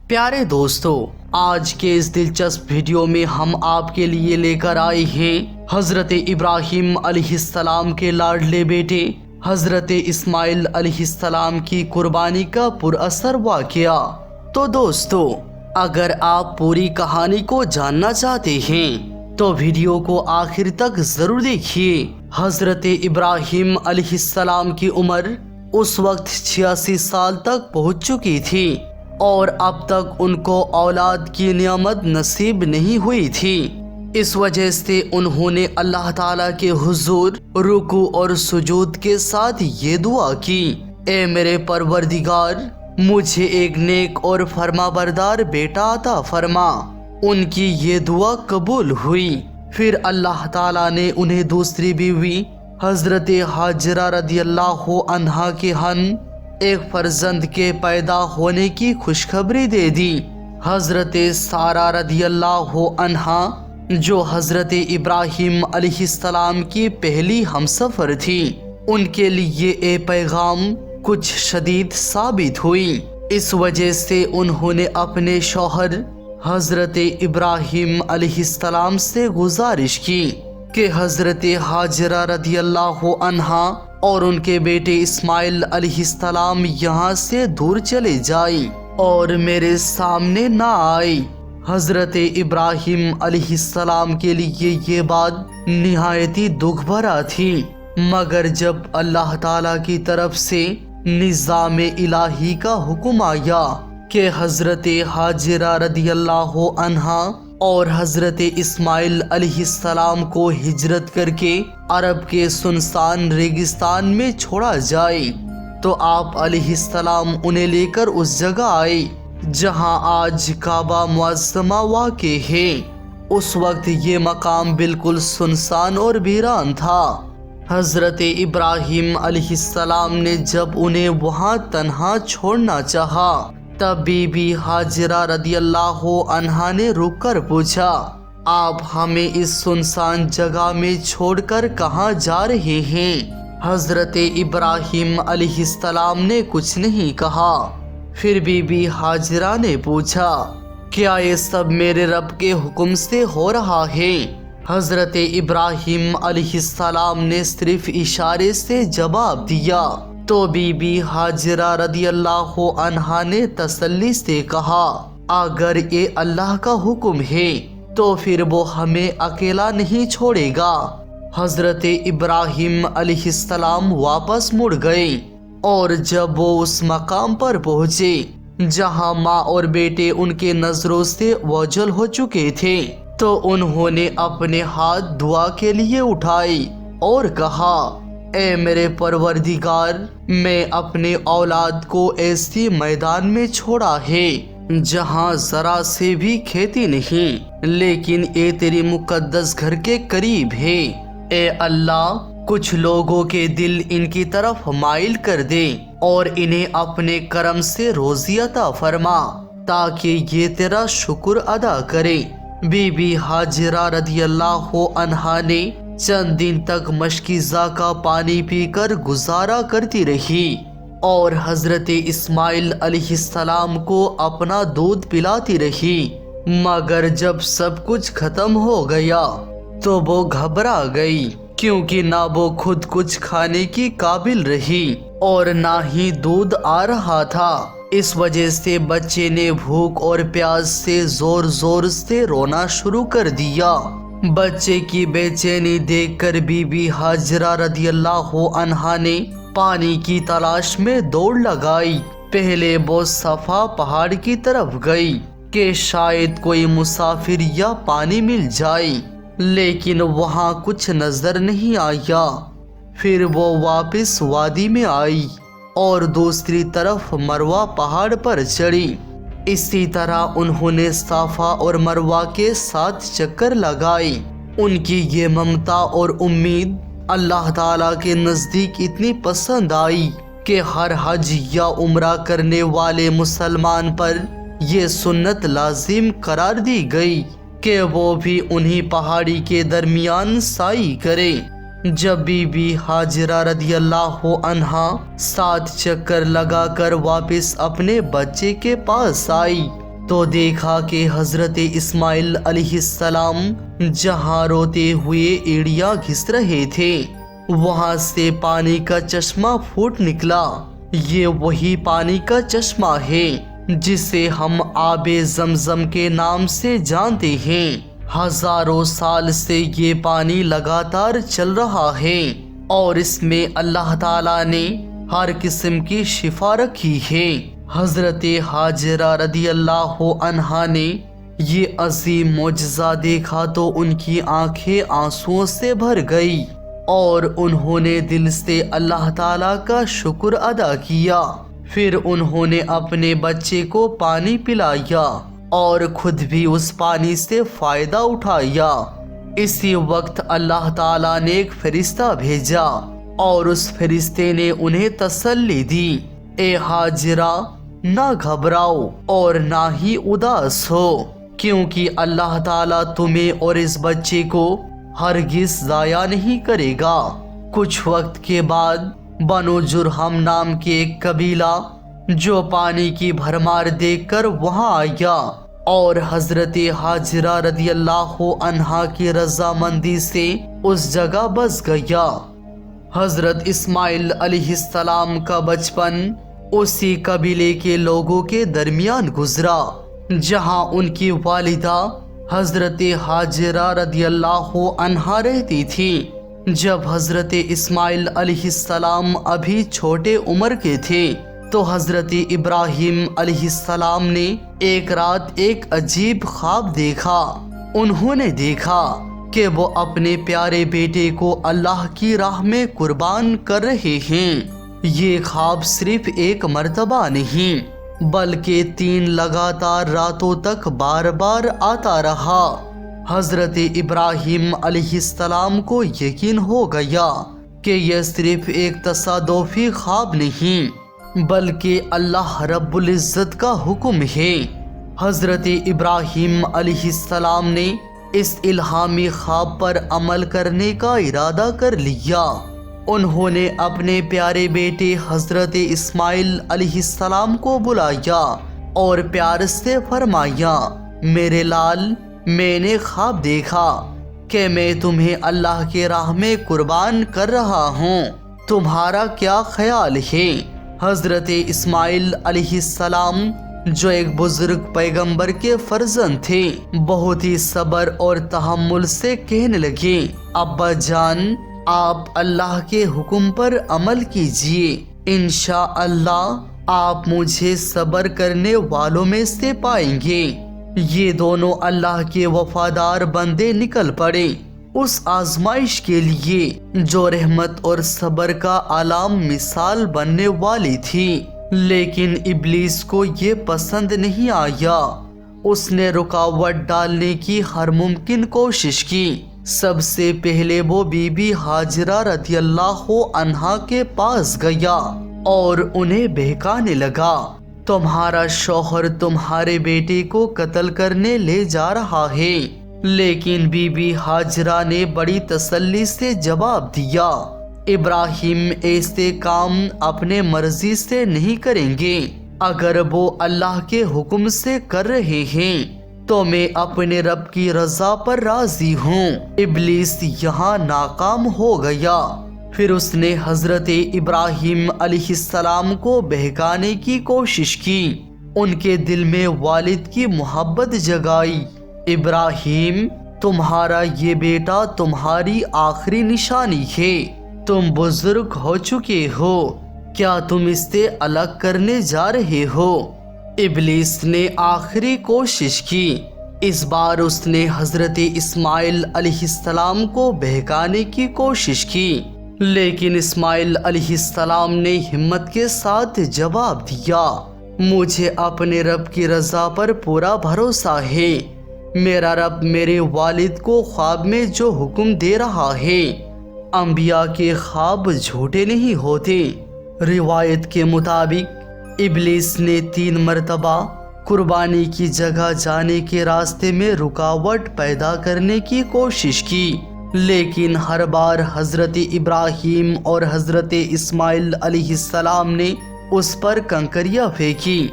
پیارے دوستو، آج کے اس دلچسپ ویڈیو میں ہم آپ کے لیے لے کر آئے ہیں حضرت ابراہیم علیہ السلام کے لاڈلے بیٹے حضرت اسماعیل علیہ السلام کی قربانی کا پر اثر واقعہ۔ تو دوستو، اگر آپ پوری کہانی کو جاننا چاہتے ہیں تو ویڈیو کو آخر تک ضرور دیکھیے۔ حضرت ابراہیم علیہ السلام کی عمر اس وقت 86 سال تک پہنچ چکی تھی اور اب تک ان کو اولاد کی نعمت نصیب نہیں ہوئی تھی۔ اس وجہ سے انہوں نے اللہ تعالیٰ کے حضور رکوع اور سجود کے ساتھ یہ دعا کی، اے میرے پروردگار، مجھے ایک نیک اور فرما بردار بیٹا عطا فرما۔ ان کی یہ دعا قبول ہوئی۔ پھر اللہ تعالیٰ نے انہیں دوسری بیوی حضرت ہاجرہ رضی اللہ عنہا کے ہن ایک فرزند کے پیدا ہونے کی خوشخبری دے دی۔ حضرت سارہ رضی اللہ عنہا جو حضرت ابراہیم علیہ السلام کی پہلی ہمسفر تھی، ان کے لیے یہ پیغام کچھ شدید ثابت ہوئی۔ اس وجہ سے انہوں نے اپنے شوہر حضرت ابراہیم علیہ السلام سے گزارش کی کہ حضرت ہاجرہ رضی اللہ عنہا اور ان کے بیٹے اسماعیل علیہ السلام یہاں سے دور چلے جائیں اور میرے سامنے نہ آئے۔ حضرت ابراہیم علیہ السلام کے لیے یہ بات نہایت ہی دکھ بھرا تھی، مگر جب اللہ تعالیٰ کی طرف سے نظام الہی کا حکم آیا کہ حضرت ہاجرہ رضی اللہ عنہا اور حضرت اسماعیل علیہ السلام کو ہجرت کر کے عرب کے سنسان ریگستان میں چھوڑا جائے، تو آپ علیہ السلام انہیں لے کر اس جگہ آئے جہاں آج کعبہ معظمہ واقع ہے۔ اس وقت یہ مقام بالکل سنسان اور ویران تھا۔ حضرت ابراہیم علیہ السلام نے جب انہیں وہاں تنہا چھوڑنا چاہا، تب بی بی ہاجرہ رضی اللہ عنہا نے رک کر پوچھا، آپ ہمیں اس سنسان جگہ میں چھوڑ کر کہاں جا رہے ہیں؟ حضرت ابراہیم علیہ السلام نے کچھ نہیں کہا۔ پھر بی بی ہاجرہ نے پوچھا، کیا یہ سب میرے رب کے حکم سے ہو رہا ہے؟ حضرت ابراہیم علیہ السلام نے صرف اشارے سے جواب دیا۔ تو بی بی ہاجرہ رضی اللہ عنہا نے تسلی سے کہا، اگر یہ اللہ کا حکم ہے تو پھر وہ ہمیں اکیلا نہیں چھوڑے گا۔ حضرت ابراہیم علیہ السلام واپس مڑ گئے اور جب وہ اس مقام پر پہنچے جہاں ماں اور بیٹے ان کے نظروں سے اوجھل ہو چکے تھے، تو انہوں نے اپنے ہاتھ دعا کے لیے اٹھائے اور کہا، اے میرے پروردگار، میں اپنے اولاد کو ایسی میدان میں چھوڑا ہے جہاں ذرا سے بھی کھیتی نہیں، لیکن یہ تیری مقدس گھر کے قریب ہے۔ اے اللہ، کچھ لوگوں کے دل ان کی طرف مائل کر دے اور انہیں اپنے کرم سے روزی عطا فرما تاکہ یہ تیرا شکر ادا کرے۔ بی بی ہاجرہ رضی اللہ عنہا نے چند دن تک مشکیزہ کا پانی پی کر گزارا کرتی رہی اور حضرت اسماعیل علیہ السلام کو اپنا دودھ پلاتی رہی، مگر جب سب کچھ ختم ہو گیا تو وہ گھبرا گئی، کیونکہ نہ وہ خود کچھ کھانے کی قابل رہی اور نہ ہی دودھ آ رہا تھا۔ اس وجہ سے بچے نے بھوک اور پیاس سے زور زور سے رونا شروع کر دیا۔ بچے کی بے چینی دیکھ کر بی بی ہاجرہ رضی اللہ عنہا نے پانی کی تلاش میں دوڑ لگائی۔ پہلے وہ صفا پہاڑ کی طرف گئی کہ شاید کوئی مسافر یا پانی مل جائے، لیکن وہاں کچھ نظر نہیں آیا۔ پھر وہ واپس وادی میں آئی اور دوسری طرف مروہ پہاڑ پر چڑھی۔ اسی طرح انہوں نے صفا اور مروہ کے 7 چکر لگائے۔ ان کی یہ ممتا اور امید اللہ تعالیٰ کے نزدیک اتنی پسند آئی کہ ہر حج یا عمرہ کرنے والے مسلمان پر یہ سنت لازم قرار دی گئی کہ وہ بھی انہی پہاڑی کے درمیان سائی کرے۔ جب بی بی ہاجرہ رضی اللہ عنہا 7 چکر لگا کر واپس اپنے بچے کے پاس آئی تو دیکھا کہ حضرت اسماعیل علیہ السلام جہاں روتے ہوئے ایڑیاں گھس رہے تھے وہاں سے پانی کا چشمہ پھوٹ نکلا۔ یہ وہی پانی کا چشمہ ہے جسے ہم آب زمزم کے نام سے جانتے ہیں۔ ہزاروں سال سے یہ پانی لگاتار چل رہا ہے اور اس میں اللہ تعالیٰ نے ہر قسم کی شفا رکھی ہے۔ حضرت حاجرہ رضی اللہ عنہا نے یہ عظیم معجزہ دیکھا تو ان کی آنکھیں آنسوؤں سے بھر گئی اور انہوں نے دل سے اللہ تعالیٰ کا شکر ادا کیا۔ پھر انہوں نے اپنے بچے کو پانی پلایا اور خود بھی اس پانی سے فائدہ اٹھایا۔ اسی وقت اللہ تعالیٰ نے ایک فرشتہ بھیجا اور اس فرشتے نے انہیں تسلی دی، اے حاجرہ نہ گھبراؤ اور نہ ہی اداس ہو، کیونکہ اللہ تعالیٰ تمہیں اور اس بچے کو ہرگز ضائع نہیں کرے گا۔ کچھ وقت کے بعد بنو جرہم نام کے ایک قبیلہ جو پانی کی بھرمار دیکھ کر وہاں آیا اور حضرت حاجرہ رضی اللہ عنہا کی رضامندی سے اس جگہ بس گیا۔ حضرت اسماعیل علیہ السلام کا بچپن اسی قبیلے کے لوگوں کے درمیان گزرا جہاں ان کی والدہ حضرت حاجرہ رضی اللہ عنہا رہتی تھی۔ جب حضرت اسماعیل علیہ السلام ابھی چھوٹے عمر کے تھے تو حضرت ابراہیم علیہ السلام نے ایک رات ایک عجیب خواب دیکھا۔ انہوں نے دیکھا کہ وہ اپنے پیارے بیٹے کو اللہ کی راہ میں قربان کر رہے ہیں۔ یہ خواب صرف ایک مرتبہ نہیں بلکہ 3 لگاتار راتوں تک بار بار آتا رہا۔ حضرت ابراہیم علیہ السلام کو یقین ہو گیا کہ یہ صرف ایک تصادفی خواب نہیں بلکہ اللہ رب العزت کا حکم ہے۔ حضرت ابراہیم علیہ السلام نے اس الہامی خواب پر عمل کرنے کا ارادہ کر لیا۔ انہوں نے اپنے پیارے بیٹے حضرت اسماعیل علیہ السلام کو بلایا اور پیار سے فرمایا، میرے لال، میں نے خواب دیکھا کہ میں تمہیں اللہ کے راہ میں قربان کر رہا ہوں، تمہارا کیا خیال ہے؟ حضرت اسماعیل علیہ السلام جو ایک بزرگ پیغمبر کے فرزند تھے بہت ہی صبر اور تحمل سے کہنے لگے، ابا جان، آپ اللہ کے حکم پر عمل کیجئے، انشاءاللہ آپ مجھے صبر کرنے والوں میں سے پائیں گے۔ یہ دونوں اللہ کے وفادار بندے نکل پڑے اس آزمائش کے لیے جو رحمت اور صبر کا عالم مثال بننے والی تھی، لیکن ابلیس کو یہ پسند نہیں آیا۔ اس نے رکاوٹ ڈالنے کی ہر ممکن کوشش کی۔ سب سے پہلے وہ بی بی حاجرہ رضی اللہ عنہا کے پاس گیا اور انہیں بہکانے لگا، تمہارا شوہر تمہارے بیٹے کو قتل کرنے لے جا رہا ہے۔ لیکن بی بی حاجرہ نے بڑی تسلی سے جواب دیا، ابراہیم ایسے کام اپنے مرضی سے نہیں کریں گے، اگر وہ اللہ کے حکم سے کر رہے ہیں تو میں اپنے رب کی رضا پر راضی ہوں۔ ابلیس یہاں ناکام ہو گیا۔ پھر اس نے حضرت ابراہیم علیہ السلام کو بہکانے کی کوشش کی، ان کے دل میں والد کی محبت جگائی۔ ابراہیم، تمہارا یہ بیٹا تمہاری آخری نشانی ہے، تم بزرگ ہو چکے ہو، کیا تم اس سے الگ کرنے جا رہے ہو؟ ابلیس نے آخری کوشش کی۔ اس بار اس نے حضرت اسماعیل علیہ السلام کو بہکانے کی کوشش کی، لیکن اسماعیل علیہ السلام نے ہمت کے ساتھ جواب دیا، مجھے اپنے رب کی رضا پر پورا بھروسہ ہے، میرا رب میرے والد کو خواب میں جو حکم دے رہا ہے، انبیاء کے خواب جھوٹے نہیں ہوتے۔ روایت کے مطابق ابلیس نے 3 مرتبہ قربانی کی جگہ جانے کے راستے میں رکاوٹ پیدا کرنے کی کوشش کی، لیکن ہر بار حضرت ابراہیم اور حضرت اسماعیل علیہ السلام نے اس پر کنکریاں پھینکی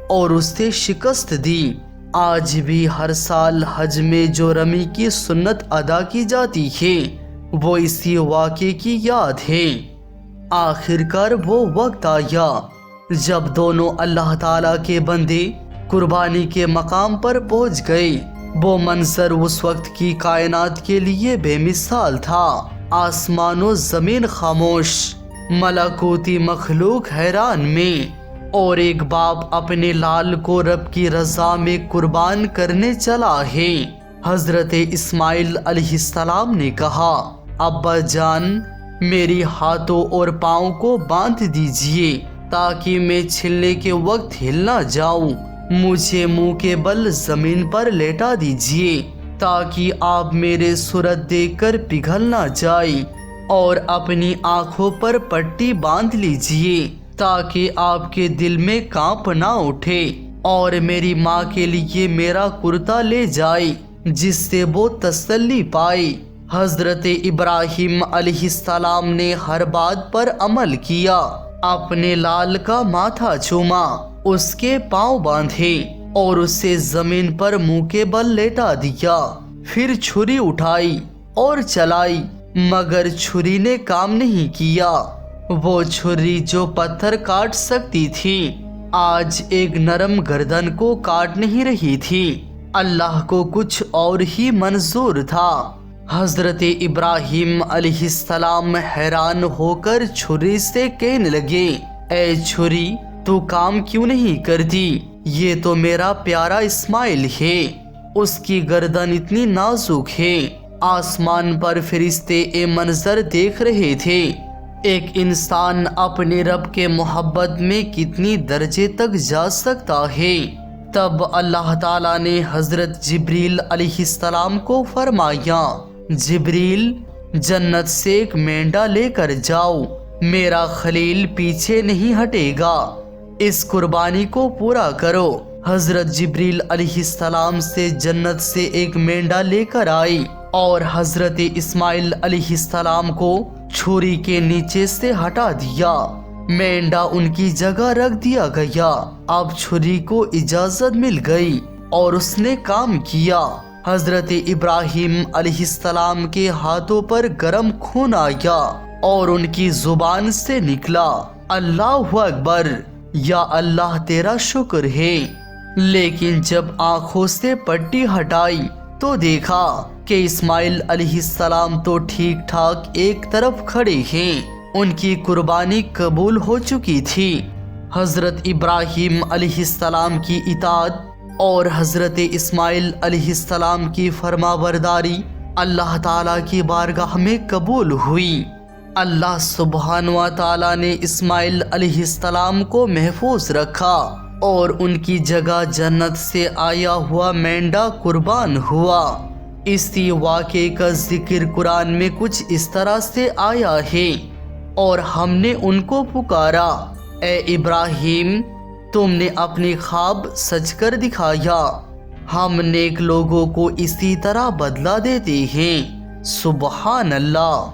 اور اس سے شکست دی۔ آج بھی ہر سال حج میں جو رمی کی سنت ادا کی جاتی ہے وہ اسی واقعے کی یاد ہے۔ آخر کار وہ وقت آیا جب دونوں اللہ تعالیٰ کے بندے قربانی کے مقام پر پہنچ گئے۔ وہ منظر اس وقت کی کائنات کے لیے بے مثال تھا۔ آسمان و زمین خاموش، ملکوتی مخلوق حیران میں، اور ایک باپ اپنے لال کو رب کی رضا میں قربان کرنے چلا ہے۔ حضرت اسماعیل علیہ السلام نے کہا، ابا جان، میری ہاتھوں اور پاؤں کو باندھ دیجئے تاکہ میں چھلنے کے وقت ہل نہ جاؤں۔ مجھے منہ کے بل زمین پر لیٹا دیجئے تاکہ آپ میرے صورت دیکھ کر پگھل نہ جائیں، اور اپنی آنکھوں پر پٹی باندھ لیجئے تاکہ آپ کے دل میں کانپ نہ اٹھے، اور میری ماں کے لیے میرا کرتا لے جائے جس سے وہ تسلی پائے۔ حضرت ابراہیم علیہ السلام نے ہر بات پر عمل کیا، اپنے لال کا ماتھا چوما، اس کے پاؤں باندھے اور اسے زمین پر منہ کے بل لیٹا دیا۔ پھر چھری اٹھائی اور چلائی، مگر چھری نے کام نہیں کیا۔ وہ چھری جو پتھر کاٹ سکتی تھی آج ایک نرم گردن کو کاٹ نہیں رہی تھی۔ اللہ کو کچھ اور ہی منظور تھا۔ حضرت ابراہیم علیہ السلام حیران ہو کر چھری سے کہنے لگے، اے چھری، تو کام کیوں نہیں کرتی؟ یہ تو میرا پیارا اسماعیل ہے، اس کی گردن اتنی نازک ہے۔ آسمان پر فرشتے یہ منظر دیکھ رہے تھے۔ ایک انسان اپنے رب کے محبت میں کتنی درجے تک جا سکتا ہے؟ تب اللہ تعالیٰ نے حضرت جبریل علیہ السلام کو فرمایا، جبریل، جنت سے ایک مینڈا لے کر جاؤ، میرا خلیل پیچھے نہیں ہٹے گا، اس قربانی کو پورا کرو۔ حضرت جبریل علیہ السلام سے جنت سے ایک مینڈا لے کر آئی اور حضرت اسماعیل علیہ السلام کو چھری کے نیچے سے ہٹا دیا۔ مینڈا ان کی جگہ رکھ دیا گیا۔ اب چھری کو اجازت مل گئی اور اس نے کام کیا۔ حضرت ابراہیم علیہ السلام کے ہاتھوں پر گرم خون آیا اور ان کی زبان سے نکلا، اللہ اکبر، یا اللہ تیرا شکر ہے۔ لیکن جب آنکھوں سے پٹی ہٹائی تو دیکھا کہ اسماعیل علیہ السلام تو ٹھیک ٹھاک ایک طرف کھڑے ہیں، ان کی قربانی قبول ہو چکی تھی۔ حضرت ابراہیم علیہ السلام کی اطاعت اور حضرت اسماعیل علیہ السلام کی فرما برداری اللہ تعالیٰ کی بارگاہ میں قبول ہوئی۔ اللہ سبحانہ و تعالیٰ نے اسماعیل علیہ السلام کو محفوظ رکھا اور ان کی جگہ جنت سے آیا ہوا مینڈا قربان ہوا۔ اسی واقعے کا ذکر قرآن میں کچھ اس طرح سے آیا ہے، اور ہم نے ان کو پکارا، اے ابراہیم، تم نے اپنی خواب سچ کر دکھایا، ہم نیک لوگوں کو اسی طرح بدلہ دیتے ہیں۔ سبحان اللہ۔